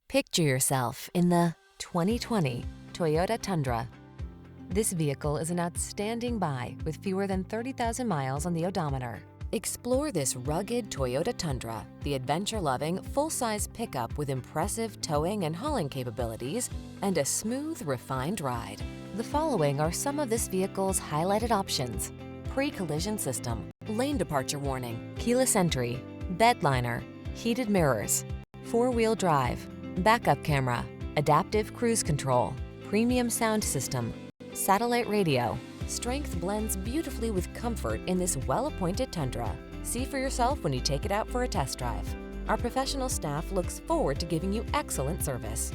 Picture yourself in the 2020 Toyota Tundra. This vehicle is an outstanding buy with fewer than 30,000 miles on the odometer. Explore this rugged Toyota Tundra, the adventure-loving, full-size pickup with impressive towing and hauling capabilities and a smooth, refined ride. The following are some of this vehicle's highlighted options: pre-collision system, lane departure warning, keyless entry, bed liner, heated mirrors, four-wheel drive, backup camera, adaptive cruise control, premium sound system, satellite radio. Strength blends beautifully with comfort in this well-appointed Tundra. See for yourself when you take it out for a test drive. Our professional staff looks forward to giving you excellent service.